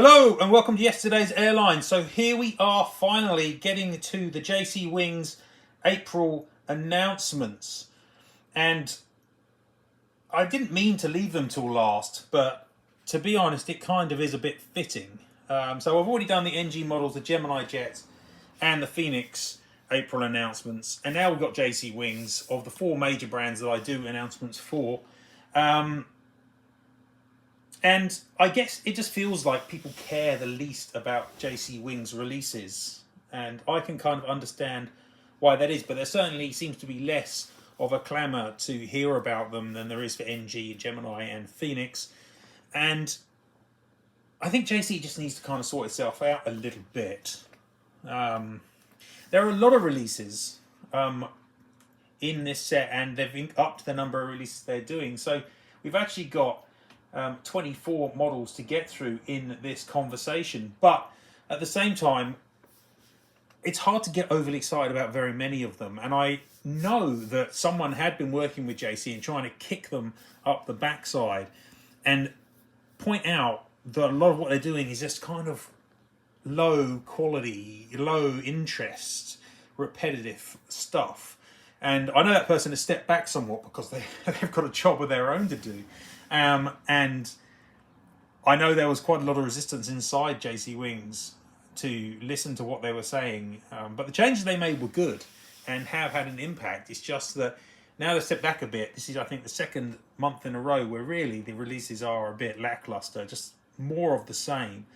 Hello and welcome to yesterday's Airlines. So here we are finally getting to the jcwings April announcements. And I didn't mean to leave them till last, but to be honest, it kind of is a bit fitting. So I've already done the ngmodels, the geminijets and the Phoenix April announcements. And now we've got jcwings of the four major brands that I do announcements for. And I guess it just feels like people care the least about jcwings releases. And I can kind of understand why that is, but there certainly seems to be less of a clamour to hear about them than there is for NG, Gemini and Phoenix. And I think JC just needs to kind of sort itself out a little bit. There are a lot of releases in this set, and they've upped the number of releases they're doing. So we've actually got 24 models to get through in this conversation, but at the same time it's hard to get overly excited about very many of them. And I know that someone had been working with JC and trying to kick them up the backside and point out that a lot of what they're doing is just kind of low quality, low interest, repetitive stuff. And I know that person has stepped back somewhat because they've got a job of their own to do. And I know there was quite a lot of resistance inside jcwings to listen to what they were saying. But the changes they made were good and have had an impact. It's just that now they've stepped back a bit. This is, I think, the second month in a row where really the releases are a bit lackluster, just more of the same.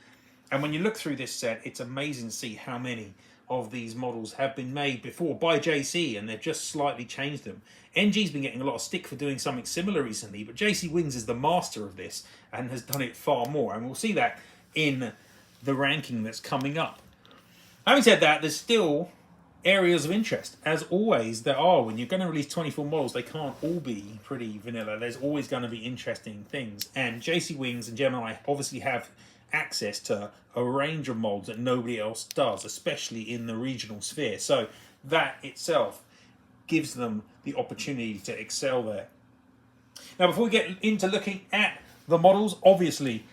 And when you look through this set, it's amazing to see how many of these models have been made before by JC, and they've just slightly changed them. NG's been getting a lot of stick for doing something similar recently, but jcwings is the master of this and has done it far more, and we'll see that in the ranking that's coming up. Having said that, there's still areas of interest, as always there are. When you're going to release 24 models, they can't all be pretty vanilla. There's always going to be interesting things, and jcwings and Gemini obviously have access to a range of molds that nobody else does, especially in the regional sphere. So that itself gives them the opportunity to excel there. Now, before we get into looking at the models, obviously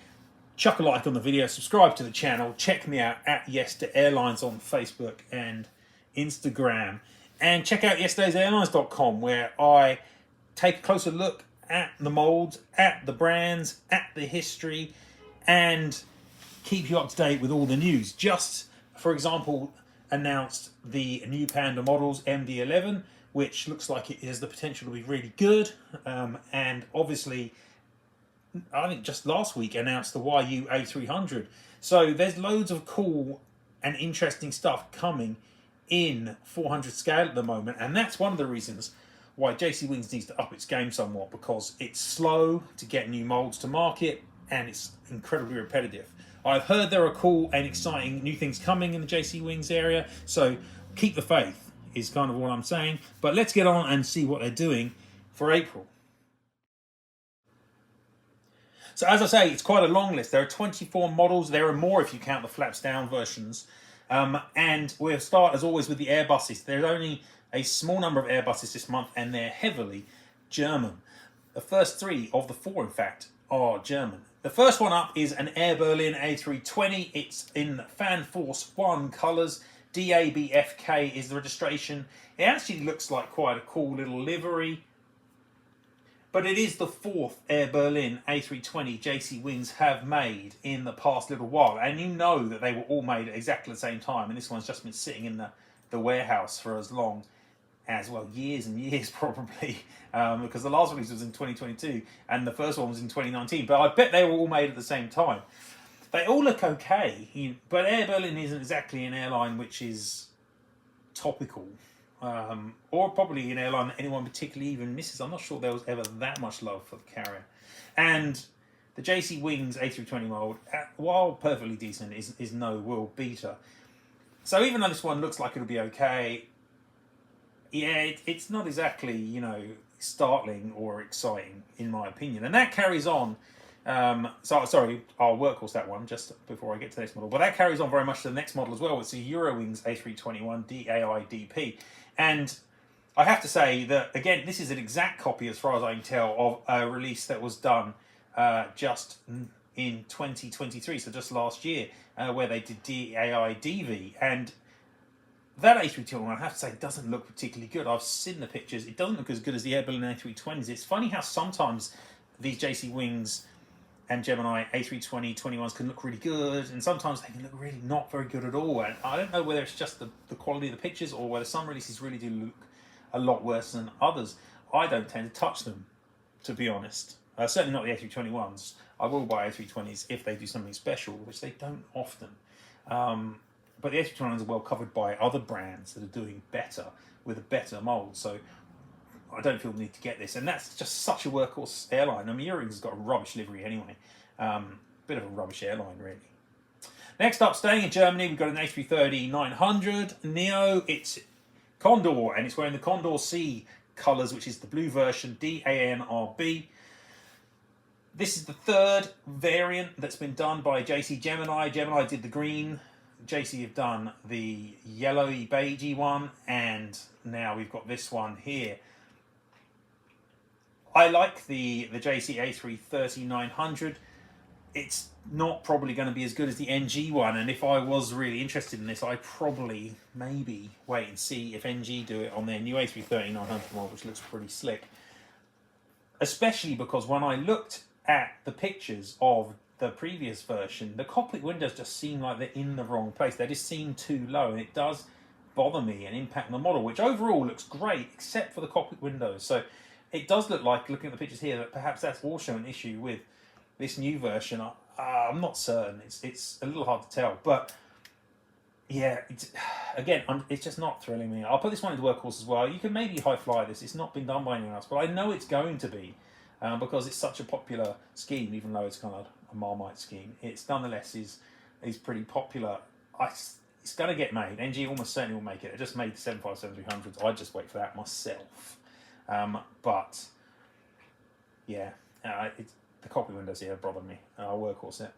chuck a like on the video, subscribe to the channel, check me out at Airlines on Facebook and Instagram, and check out yesterdaysairlines.com, where I take a closer look at the molds, at the brands, at the history, and keep you up to date with all the news. Just, for example, announced the new Panda models MD-11, which looks like it has the potential to be really good. And obviously, I think just last week announced the YU A300. So there's loads of cool and interesting stuff coming in 400 scale at the moment. And that's one of the reasons why jcwings needs to up its game somewhat, because it's slow to get new molds to market and it's incredibly repetitive. I've heard there are cool and exciting new things coming in the jcwings area, so keep the faith is kind of what I'm saying. But let's get on and see what they're doing for April. So as I say, it's quite a long list. There are 24 models. There are more if you count the flaps down versions. And we'll start, as always, with the Airbuses. There's only a small number of Airbuses this month, and they're heavily German. The first three of the four, in fact, are German. The first one up is an Air Berlin A320. It's in Fan Force 1 colours. DABFK is the registration. It actually looks like quite a cool little livery. But it is the fourth Air Berlin A320 jcwings have made in the past little while. And you know that they were all made at exactly the same time. And this one's just been sitting in the warehouse for as long as, well, years and years probably, because the last release was in 2022 and the first one was in 2019. But I bet they were all made at the same time. They all look okay, but Air Berlin isn't exactly an airline which is topical, or probably an airline that anyone particularly even misses. I'm not sure there was ever that much love for the carrier. And the jcwings A320 mold, while perfectly decent, is no world beater. So even though this one looks like it'll be okay, yeah, it's not exactly, startling or exciting in my opinion. And that carries on. Sorry, I'll workhorse that one just before I get to the next model. But that carries on very much to the next model as well. It's the Eurowings A321 DAIDP. And I have to say that, again, this is an exact copy, as far as I can tell, of a release that was done just in 2023, so just last year, where they did DAI-DV, and that A321, I have to say, doesn't look particularly good. I've seen the pictures. It doesn't look as good as the Airbuses A320s. It's funny how sometimes these jcwings and Gemini A320-21s can look really good, and sometimes they can look really not very good at all. And I don't know whether it's just the quality of the pictures or whether some releases really do look a lot worse than others. I don't tend to touch them, to be honest. Certainly not the A321s. I will buy A320s if they do something special, which they don't often. But the A321s are well covered by other brands that are doing better with a better mould. So I don't feel the need to get this. And that's just such a workhorse airline. I mean, Eurowings has got a rubbish livery anyway. Bit of a rubbish airline, really. Next up, staying in Germany, we've got an A330-900 Neo. It's Condor, and it's wearing the Condor C colours, which is the blue version, DANRB. This is the third variant that's been done by JC Gemini. Gemini did the green. JC have done the yellowy beigey one, and now we've got this one here. I like the JC A330-900. It's not probably going to be as good as the NG one, and if I was really interested in this, I'd probably maybe wait and see if NG do it on their new A330-900 model, which looks pretty slick. Especially because when I looked at the pictures of the previous version, the cockpit windows just seem like they're in the wrong place. They just seem too low, and it does bother me and impact the model, which overall looks great, except for the cockpit windows. So it does look like, looking at the pictures here, that perhaps that's also an issue with this new version. I'm not certain. It's a little hard to tell, but yeah, it's just not thrilling me. I'll put this one into workhorse as well. You can maybe high fly this. It's not been done by anyone else, but I know it's going to be because it's such a popular scheme, even though it's kind of a Marmite scheme. It's nonetheless is pretty popular. It's going to get made. NG almost certainly will make it. I just made the 757-300s. I'd just wait for that myself. But yeah, the cockpit windows here bother me. I'll workhorse it.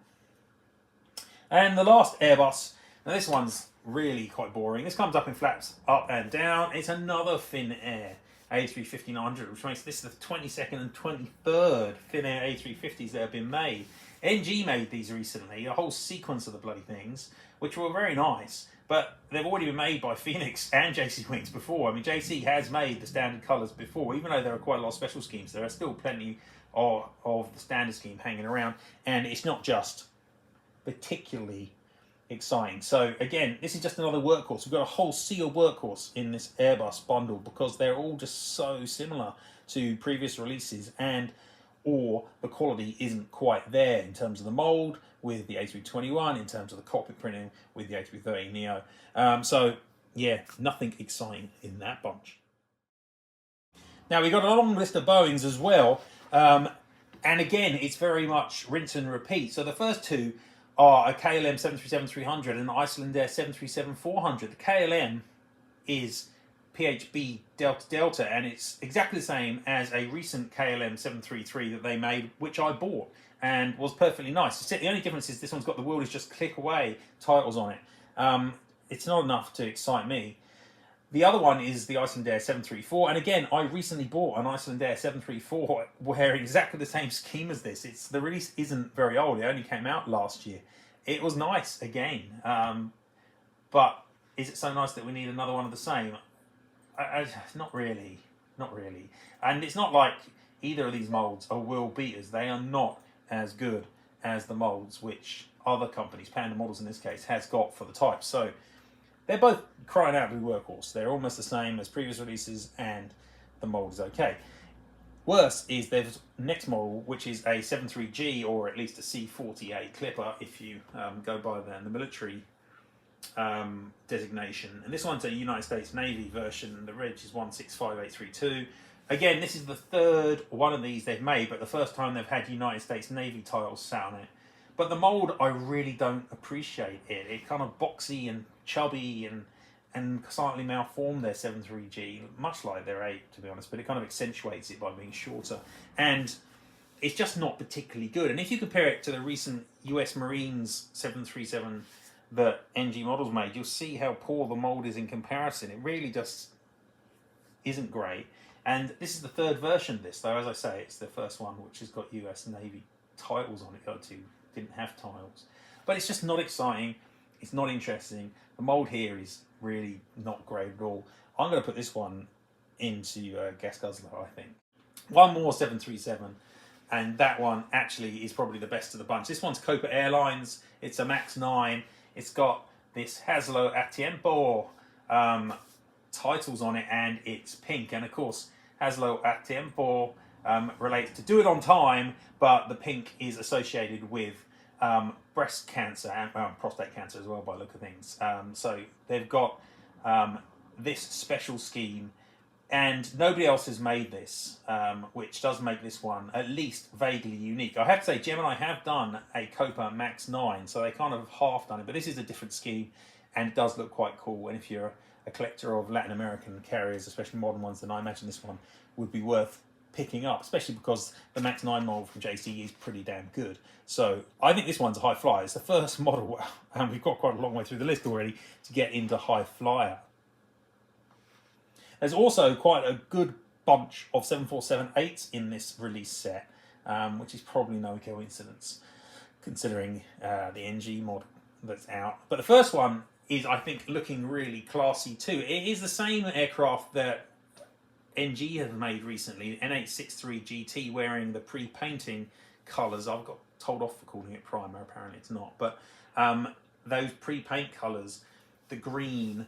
And the last Airbus. Now this one's really quite boring. This comes up in flaps up and down. It's another Finnair A350-900, which makes this the 22nd and 23rd Finnair A350s that have been made. NG made these recently, a whole sequence of the bloody things, which were very nice, but they've already been made by Phoenix and jcwings before. I mean, JC has made the standard colours before, even though there are quite a lot of special schemes. There are still plenty of the standard scheme hanging around, and it's not just particularly exciting. So again, this is just another workhorse. We've got a whole sea of workhorse in this Airbus bundle because they're all just so similar to previous releases, or the quality isn't quite there in terms of the mould with the A321, in terms of the cockpit printing with the A330 Neo. So yeah, nothing exciting in that bunch. Now we've got a long list of Boeings as well, and again, it's very much rinse and repeat. So the first two are a KLM 737-300 and an Icelandair 737-400. The KLM is PHB Delta Delta, and it's exactly the same as a recent KLM 733 that they made, which I bought and was perfectly nice. The only difference is this one's got the "World is just click away" titles on it. It's not enough to excite me. The other one is the Icelandair 734, and again, I recently bought an Icelandair 734 wearing exactly the same scheme as this. The release isn't very old, it only came out last year. It was nice again, but is it so nice that we need another one of the same? Not really. And it's not like either of these moulds are world beaters. They are not as good as the moulds which other companies, Panda Models in this case, has got for the type. So they're both crying out to be workhorse. They're almost the same as previous releases, and the mould is okay. Worse is there's next model, which is a 73G, or at least a C40A Clipper, if you go by the military designation. And this one's a United States Navy version. The reg is 165832. Again, this is the third one of these they've made, but the first time they've had United States Navy titles sat on it. But the mould, I really don't appreciate it. It's kind of boxy and chubby and slightly malformed, their 73G, much like their 8, to be honest, but it kind of accentuates it by being shorter. And it's just not particularly good. And if you compare it to the recent US Marines 737 that NG Models made, you'll see how poor the mould is in comparison. It really just isn't great. And this is the third version of this, though. As I say, it's the first one which has got US Navy titles on it. Go to didn't have tiles. But it's just not exciting. It's not interesting. The mould here is really not great at all. I'm going to put this one into Gas Guzzler, I think. One more 737, and that one actually is probably the best of the bunch. This one's Copa Airlines. It's a MAX 9. It's got this Hazlo a Tiempo titles on it, and it's pink. And of course, Hazlo a Tiempo relates to do it on time, but the pink is associated with breast cancer and prostate cancer as well, by the look of things. So they've got this special scheme, and nobody else has made this, which does make this one at least vaguely unique. I have to say, Gemini have done a Copa Max 9, so they kind of half done it, but this is a different scheme, and it does look quite cool. And if you're a collector of Latin American carriers, especially modern ones, then I imagine this one would be worth picking up, especially because the Max 9 model from JC is pretty damn good. So I think this one's a high flyer. It's the first model, and we've got quite a long way through the list already to get into high flyer. There's also quite a good bunch of 747-8s in this release set, which is probably no coincidence, considering the NG model that's out. But the first one is, I think, looking really classy too. It is the same aircraft that NG have made recently, N863 GT, wearing the pre-painting colours. I've got told off for calling it primer, apparently it's not. But those pre-paint colours, the green.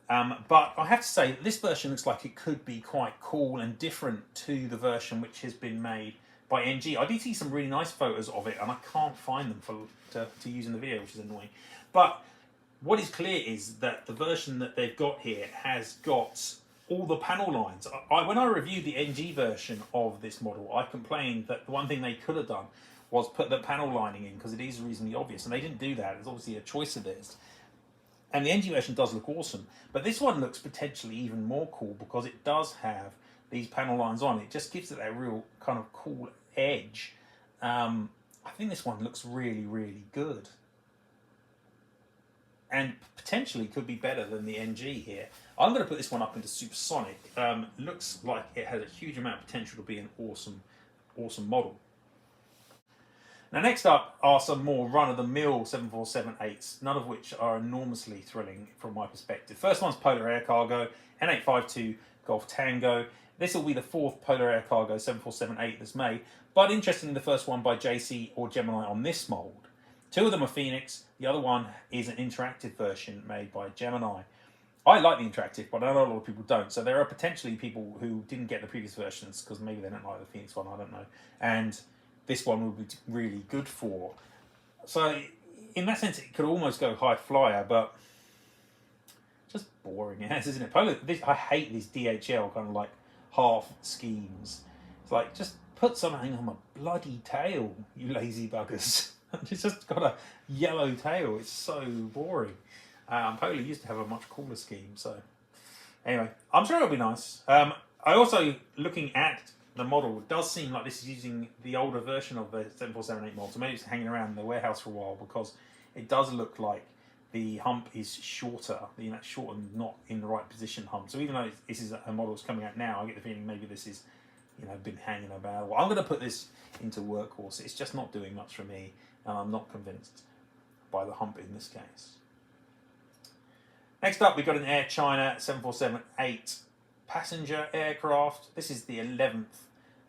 But I have to say, this version looks like it could be quite cool and different to the version which has been made by NG. I did see some really nice photos of it, and I can't find them to use in the video, which is annoying. But what is clear is that the version that they've got here has got all the panel lines. When I reviewed the NG version of this model, I complained that the one thing they could have done was put the panel lining in, because it is reasonably obvious, and they didn't do that. It's obviously a choice of theirs. And the NG version does look awesome, but this one looks potentially even more cool because it does have these panel lines on. It just gives it that real kind of cool edge. I think this one looks really, really good, and potentially could be better than the NG here. I'm going to put this one up into supersonic. Looks like it has a huge amount of potential to be an awesome, awesome model. Now, next up are some more run-of-the-mill 747-8s, none of which are enormously thrilling from my perspective. First one's Polar Air Cargo, N852 Golf Tango. This will be the fourth Polar Air Cargo 747-8 that's made, but interestingly, the first one by JC or Gemini on this mould. Two of them are Phoenix, the other one is an interactive version made by Gemini. I like the interactive, but I know a lot of people don't, so there are potentially people who didn't get the previous versions because maybe they don't like the Phoenix one, I don't know. And this one would be really good for. So in that sense, it could almost go high flyer, but just boring as, isn't it? I hate these DHL kind of like half schemes. It's like, just put something on my bloody tail, you lazy buggers. It's just got a yellow tail. It's so boring. Polar used to have a much cooler scheme. So anyway, I'm sure it'll be nice. I also, looking at the model, it does seem like this is using the older version of the 747-8 model. So maybe it's hanging around in the warehouse for a while, because it does look like the hump is shorter, short and not in the right position hump. So even though this is a model that's coming out now, I get the feeling maybe this is, been hanging about. Well, I'm going to put this into Workhorse. It's just not doing much for me, and I'm not convinced by the hump in this case. Next up, we've got an Air China 747-8 passenger aircraft. This is the 11th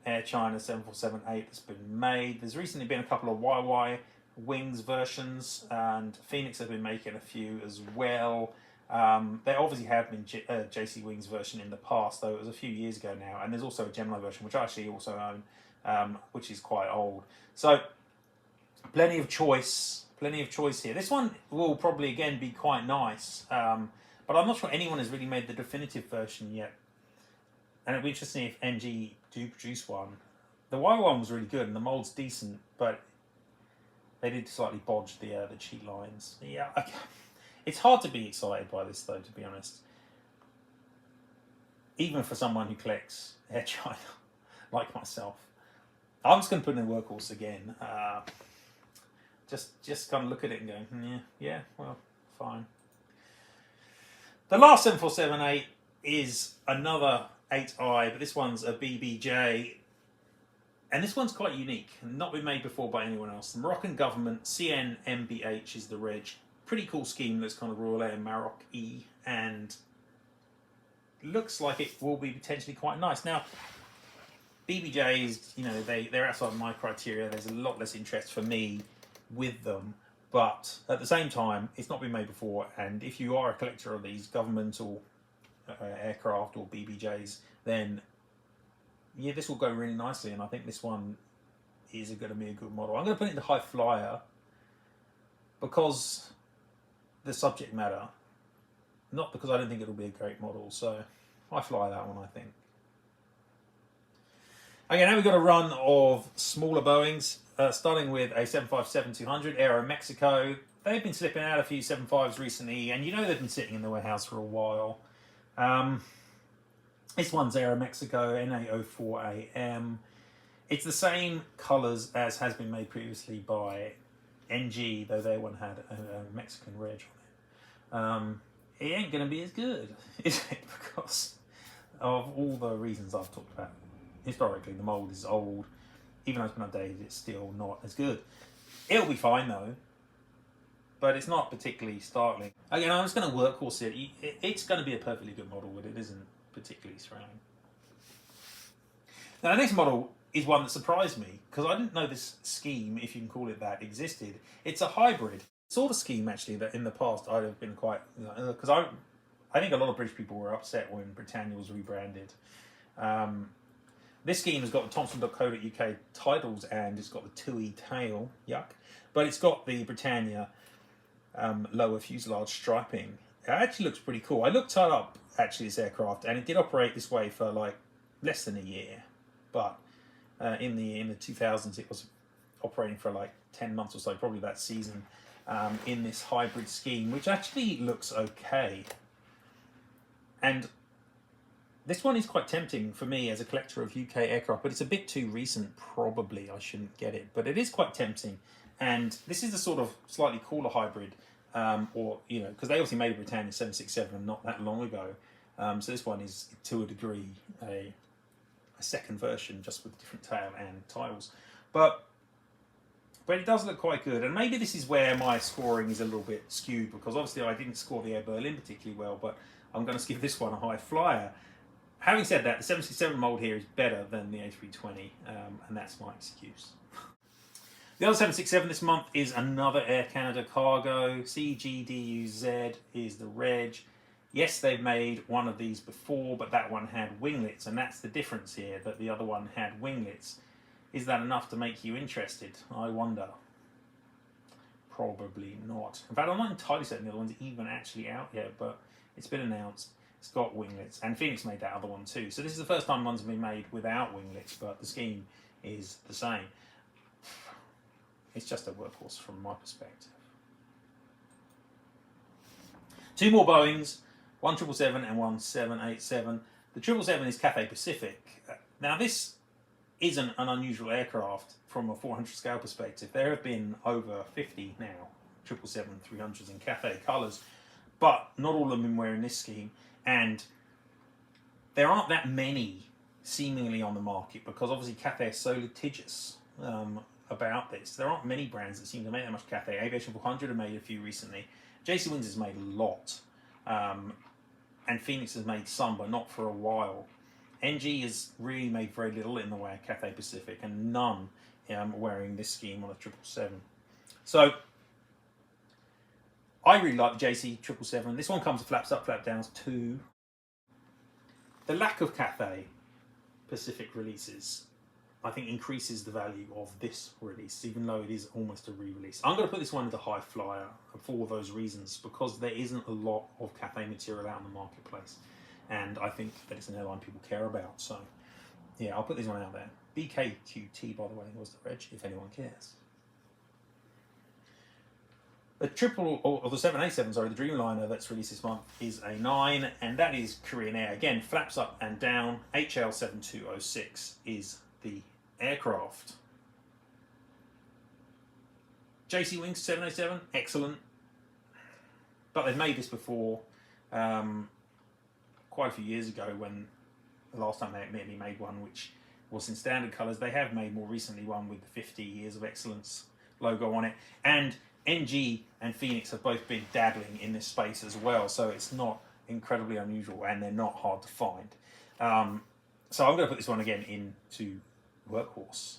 Air China 747-8 that's been made. There's recently been a couple of wittywings versions, and Phoenix have been making a few as well. There obviously have been jcwings version in the past, though it was a few years ago now, and there's also a Gemini version, which I actually also own, which is quite old. So plenty of choice here. This one will probably again be quite nice, but I'm not sure anyone has really made the definitive version yet, and it'll be interesting if NG do produce one. The Y one was really good and the mold's decent, but they did slightly bodge the cheat lines. Yeah, it's hard to be excited by this, though, to be honest, even for someone who collects Air China like myself. I'm just going to put in a Workhorse again. Just kind of look at it and go, yeah, well, fine. The last 747-8 is another 8i, but this one's a BBJ, And this one's quite unique, not been made before by anyone else. The Moroccan government, CNMBH is the reg. Pretty cool scheme that's kind of Royal Air Maroc E, and looks like it will be potentially quite nice. Now, BBJs, you know, they're outside my criteria. There's a lot less interest for me with them, but at the same time, it's not been made before. And if you are a collector of these governmental aircraft or BBJs, then yeah, this will go really nicely. And I think this one is going to be a good model. I'm going to put it in the high flyer because the subject matter, not because I don't think it'll be a great model. So high flyer that one, I think. Okay, now we've got a run of smaller Boeings, starting with a 757-200, Aero Mexico. They've been slipping out a few 75s recently, and you know they've been sitting in the warehouse for a while. This one's Aero Mexico, NA04AM. It's the same colours as has been made previously by NG, though their one had a Mexican reg on it. It ain't going to be as good, is it? Because of all the reasons I've talked about. Historically, the mould is old. Even though it's been updated, it's still not as good. It'll be fine though, but it's not particularly startling. Again, I'm just going to workhorse it. It's going to be a perfectly good model, but it isn't particularly thrilling. Now, the next model is one that surprised me, because I didn't know this scheme, if you can call it that, existed. It's a hybrid sort of scheme, actually, that in the past I'd have been quite... Because I think a lot of British people were upset when Britannia was rebranded. This scheme has got the Thomson.co.uk titles and it's got the TUI tail, yuck. But it's got the Britannia lower fuselage striping. It actually looks pretty cool. I looked up, actually, this aircraft, and it did operate this way for like less than a year. But in the 2000s, it was operating for like 10 months or so, probably that season, in this hybrid scheme, which actually looks okay. And this one is quite tempting for me as a collector of UK aircraft, but it's a bit too recent, probably. I shouldn't get it, but it is quite tempting. And this is the sort of slightly cooler hybrid, or, you know, because they obviously made a Britannia 767 not that long ago. So this one is, to a degree, a second version, just with different tail and tiles. But it does look quite good. And maybe this is where my scoring is a little bit skewed, because obviously I didn't score the Air Berlin particularly well, but I'm going to give this one a high flyer. Having said that, the 767 mould here is better than the A320, and that's my excuse. The other 767 this month is another Air Canada cargo. CGDUZ is the reg. Yes, they've made one of these before, but that one had winglets, and that's the difference here, that the other one had winglets. Is that enough to make you interested? I wonder. Probably not. In fact, I'm not entirely certain the other one's even actually out yet, but it's been announced. It's got winglets, and Phoenix made that other one too. So this is the first time one's been made without winglets, but the scheme is the same. It's just a workhorse from my perspective. Two more Boeings, one 777 and one 787. The 777 is Cathay Pacific. Now this isn't an unusual aircraft from a 400 scale perspective. There have been over 50 now, 777-300s in Cathay colours, but not all of them have been wearing this scheme. And there aren't that many seemingly on the market, because obviously Cathay is so litigious about this. There aren't many brands that seem to make that much Cathay. Aviation 400 have made a few recently. jcwings has made a lot. And Phoenix has made some, but not for a while. NG has really made very little in the way of Cathay Pacific, and none wearing this scheme on a 777. So I really like the JC 777. This one comes with flaps up, flap downs too. The lack of Cathay Pacific releases, I think, increases the value of this release, even though it is almost a re-release. I'm going to put this one into high flyer for those reasons, because there isn't a lot of Cathay material out in the marketplace, and I think that it's an airline people care about. So yeah, I'll put this one out there. BKQT, by the way, was the reg, if anyone cares. The the 787, sorry, the Dreamliner that's released this month is a 9, and that is Korean Air. Again, flaps up and down. HL7206 is the aircraft. jcwings 787, excellent. But they've made this before, quite a few years ago, when the last time they admittedly made one which was in standard colours. They have made more recently one with the 50 Years of Excellence logo on it. And NG and Phoenix have both been dabbling in this space as well, so it's not incredibly unusual, and they're not hard to find. So I'm going to put this one again into Workhorse.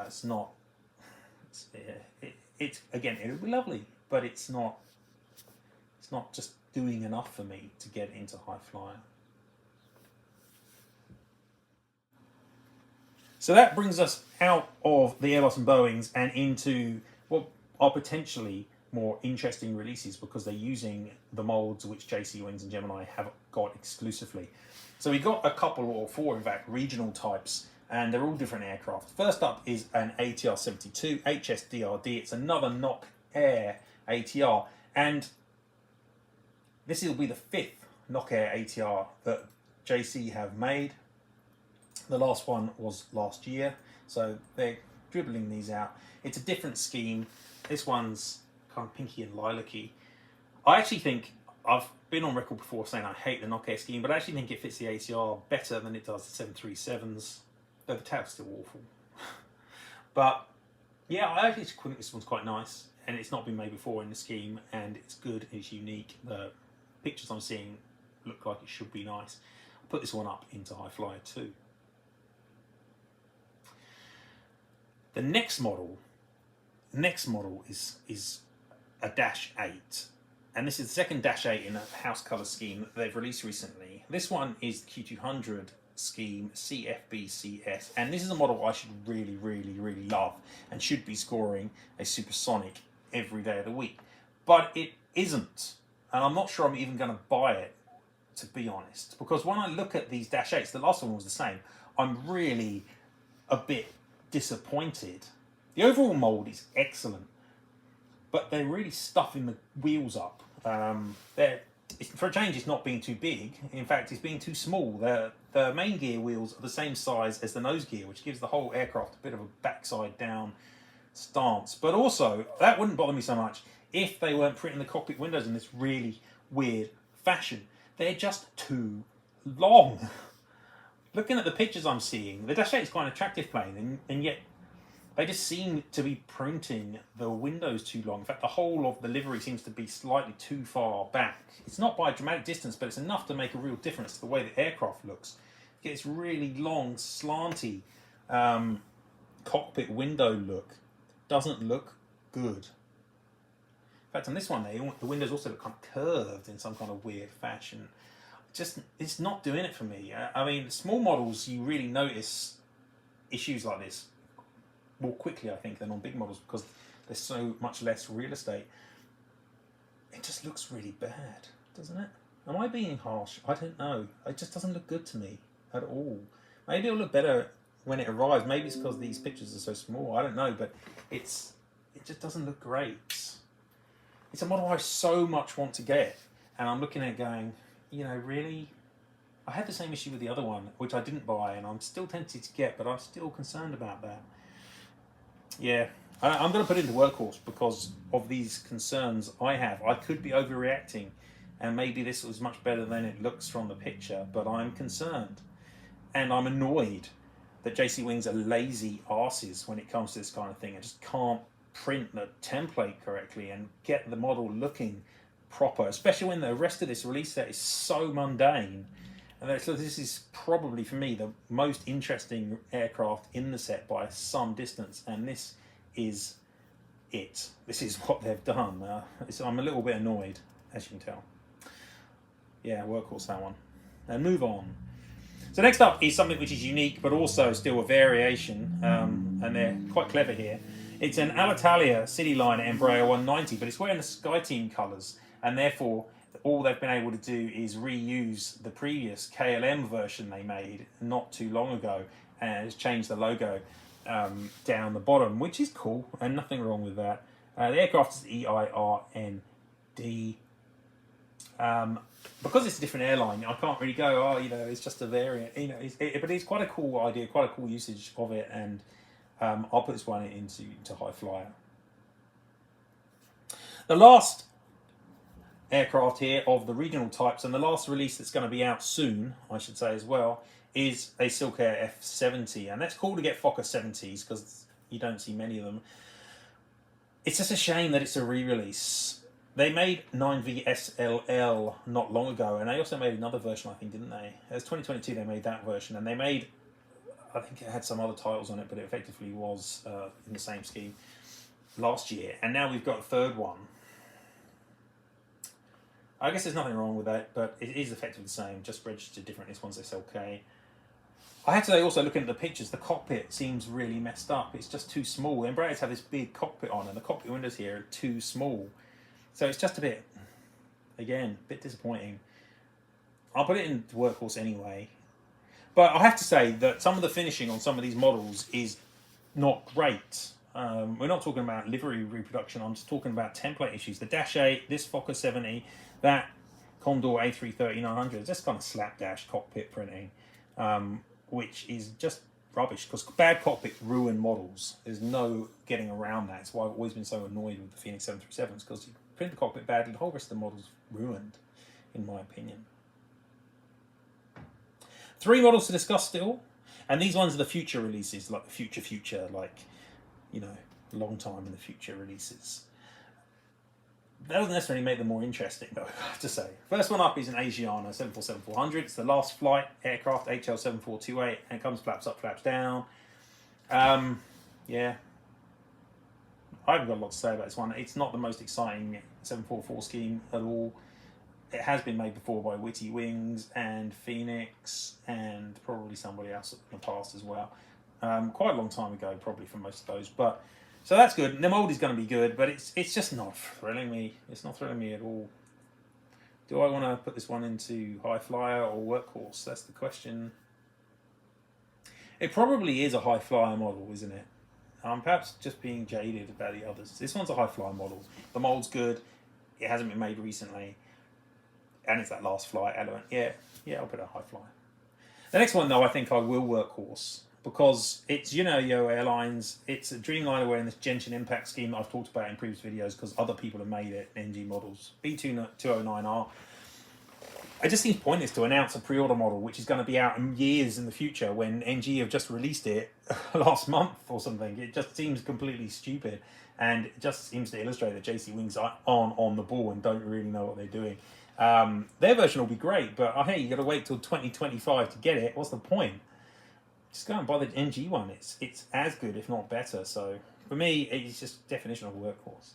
It's not... It's again, it would be lovely, but it's not just doing enough for me to get into high flyer. So that brings us out of the Airbus and Boeings and into what are potentially more interesting releases, because they're using the molds which jcwings and Gemini have got exclusively. So we got a couple, or four in fact, regional types, and they're all different aircraft. First up is an ATR 72 HSDRD. It's another Knock Air ATR, and this will be the fifth Knock Air ATR that JC have made. The last one was last year, so they're dribbling these out. It's a different scheme. This one's kind of pinky and lilac-y. I actually think, I've been on record before saying I hate the Knock Air scheme, but I actually think it fits the ATR better than it does the 737s. Though the tail's still awful. But yeah, I actually think this one's quite nice, and it's not been made before in the scheme, and it's good, it's unique. The pictures I'm seeing look like it should be nice. I'll put this one up into high flyer too. The next model is a Dash 8. And this is the second Dash 8 in a house colour scheme that they've released recently. This one is the Q200 scheme, CFBCS, and this is a model I should really love and should be scoring a supersonic every day of the week, but it isn't, and I'm not sure I'm even going to buy it, to be honest, because when I look at these Dash 8s, the last one was the same, I'm really a bit disappointed. The overall mold is excellent, but they're really stuffing the wheels up. For a change, it's not being too big. In fact, it's being too small. The main gear wheels are the same size as the nose gear, which gives the whole aircraft a bit of a backside down stance. But also, that wouldn't bother me so much if they weren't printing the cockpit windows in this really weird fashion. They're just too long. Looking at the pictures I'm seeing, the Dash 8 is quite an attractive plane, and yet they just seem to be printing the windows too long. In fact, the whole of the livery seems to be slightly too far back. It's not by a dramatic distance, but it's enough to make a real difference to the way the aircraft looks. You get this really long, slanty cockpit window look. Doesn't look good. In fact, on this one, the windows also look kind of curved in some kind of weird fashion. It's not doing it for me. I mean, small models, you really notice issues like this more quickly, I think, than on big models, because there's so much less real estate. It just looks really bad, doesn't it? Am I being harsh? I don't know. It just doesn't look good to me at all. Maybe it'll look better when it arrives. Maybe it's because these pictures are so small. I don't know, but it just doesn't look great. It's a model I so much want to get, and I'm looking at it going, you know, really? I had the same issue with the other one, which I didn't buy, and I'm still tempted to get, but I'm still concerned about that. Yeah, I'm going to put it into Workhorse because of these concerns I have. I could be overreacting, and maybe this was much better than it looks from the picture, but I'm concerned. And I'm annoyed that jcwings are lazy arses when it comes to this kind of thing and just can't print the template correctly and get the model looking proper, especially when the rest of this release set is so mundane. And so this is probably, for me, the most interesting aircraft in the set by some distance, and this is it. This is what they've done. I'm a little bit annoyed, as you can tell. Yeah, Workhorse, that one. And move on. So next up is something which is unique, but also still a variation, and they're quite clever here. It's an Alitalia Cityliner Embraer 190, but it's wearing the SkyTeam colours, and therefore all they've been able to do is reuse the previous KLM version they made not too long ago, and just change the logo down the bottom, which is cool, and nothing wrong with that. The aircraft is EIRND. Because it's a different airline, I can't really go, oh, you know, it's just a variant. You know, but it's quite a cool idea, quite a cool usage of it, and I'll put this one into high flyer. The last aircraft here of the regional types, and the last release that's going to be out soon, I should say as well, is a Silkair F70, and that's cool to get Fokker 70s because you don't see many of them. It's just a shame that it's a re-release. They made 9V not long ago, and they also made another version, I think, didn't they? It was 2022 they made that version, and they made, I think it had some other titles on it, but it effectively was in the same scheme last year. And now we've got a third one. I guess there's nothing wrong with that, but it is effectively the same, just registered different. This one's SLK. I have to say, also looking at the pictures, the cockpit seems really messed up. It's just too small. The Embraers have this big cockpit on, and the cockpit windows here are too small. So it's just a bit, again, a bit disappointing. I'll put it in workhorse anyway. But I have to say that some of the finishing on some of these models is not great. We're not talking about livery reproduction. I'm just talking about template issues. The Dash 8, this Fokker 70, that Condor A330-900, just kind of slapdash cockpit printing, which is just rubbish because bad cockpits ruin models. There's no getting around that. It's why I've always been so annoyed with the Phoenix 737s, because you print the cockpit badly, the whole rest of the model's ruined, in my opinion. 3 models to discuss still, and these ones are the future releases, like the future, like, you know, long time in the future releases. That doesn't necessarily make them more interesting, though, I have to say. First one up is an Asiana 747-400. It's the last flight aircraft, HL7428, and it comes flaps up, flaps down. Yeah. I haven't got a lot to say about this one. It's not the most exciting 744 scheme at all. It has been made before by wittywings and Phoenix and probably somebody else in the past as well. Quite a long time ago, probably, for most of those. But so that's good. The mold is going to be good, but it's just not thrilling me. It's not thrilling me at all. Do I want to put this one into high flyer or workhorse? That's the question. It probably is a high flyer model, isn't it? I'm perhaps just being jaded about the others. This one's a high flyer model. The mold's good. It hasn't been made recently. And it's that last flight element. Yeah, I'll put it a high flyer. The next one, though, I think I will workhorse, because it's, you know, Airlines. It's a Dreamliner wearing this Gentian impact scheme that I've talked about in previous videos because other people have made it, ngmodels. B209R. It just seems pointless to announce a pre-order model which is going to be out in years in the future when NG have just released it last month or something. It just seems completely stupid, and it just seems to illustrate that jcwings aren't on the ball and don't really know what they're doing. Their version will be great, but hey, you got to wait till 2025 to get it. What's the point? Just go and buy the NG one. It's as good, if not better. So for me, it's just definition of a workhorse.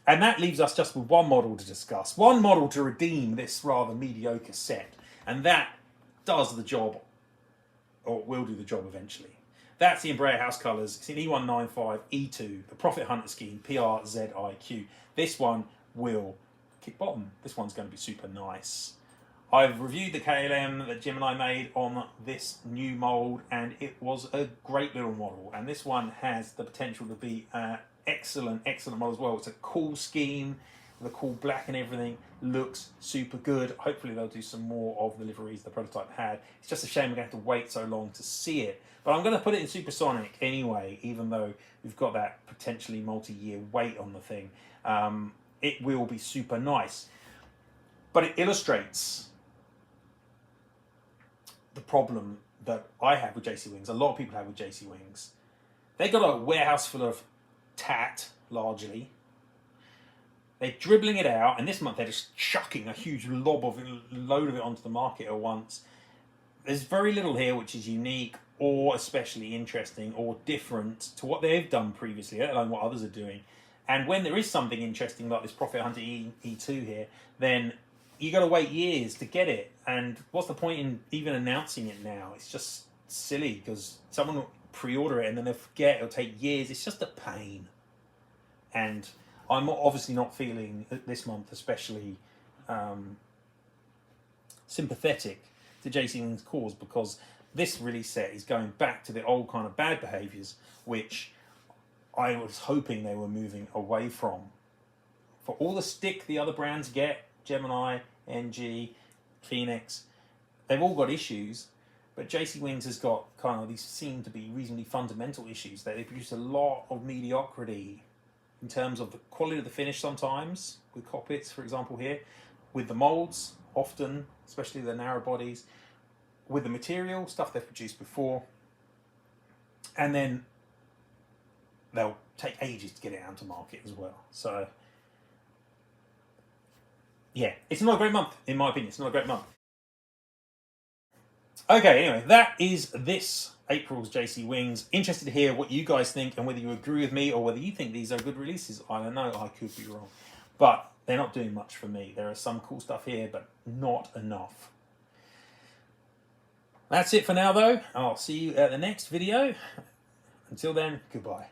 And that leaves us just with one model to discuss, one model to redeem this rather mediocre set, and that does the job, or will do the job eventually. That's the Embraer house colours. It's an E195 E2, the Profit Hunter scheme, PRZIQ. This one will kick bottom. This one's going to be super nice. I've reviewed the KLM that Gemini made on this new mould, and it was a great little model. And this one has the potential to be an excellent model as well. It's a cool scheme with a cool black and everything. Looks super good. Hopefully they'll do some more of the liveries the prototype had. It's just a shame we're going to have to wait so long to see it. But I'm going to put it in supersonic anyway, even though we've got that potentially multi-year wait on the thing. It will be super nice. But it illustrates the problem that I have with jcwings, a lot of people have with jcwings. They got a warehouse full of tat, largely. They're dribbling it out, and this month they're just chucking a huge load of it onto the market at once. There's very little here which is unique or especially interesting or different to what they've done previously, let alone what others are doing. And when there is something interesting like this Profit Hunter E2 here, then you got to wait years to get it. And what's the point in even announcing it now? It's just silly, because someone will pre-order it and then they'll forget. It'll take years. It's just a pain. And I'm obviously not feeling this month especially sympathetic to jcwings' cause, because this release set is going back to the old kind of bad behaviours which I was hoping they were moving away from. For all the stick the other brands get, Gemini, NG, Phoenix, they've all got issues, but jcwings has got kind of, these seem to be reasonably fundamental issues. They produce a lot of mediocrity in terms of the quality of the finish sometimes, with cockpits, for example, here, with the moulds, often, especially the narrow bodies, with the material, stuff they've produced before, and then they'll take ages to get it out to market as well. So, yeah, it's not a great month, in my opinion. It's not a great month. Okay, anyway, that is this April's jcwings. Interested to hear what you guys think and whether you agree with me or whether you think these are good releases. I don't know, I could be wrong. But they're not doing much for me. There is some cool stuff here, but not enough. That's it for now, though. I'll see you at the next video. Until then, goodbye.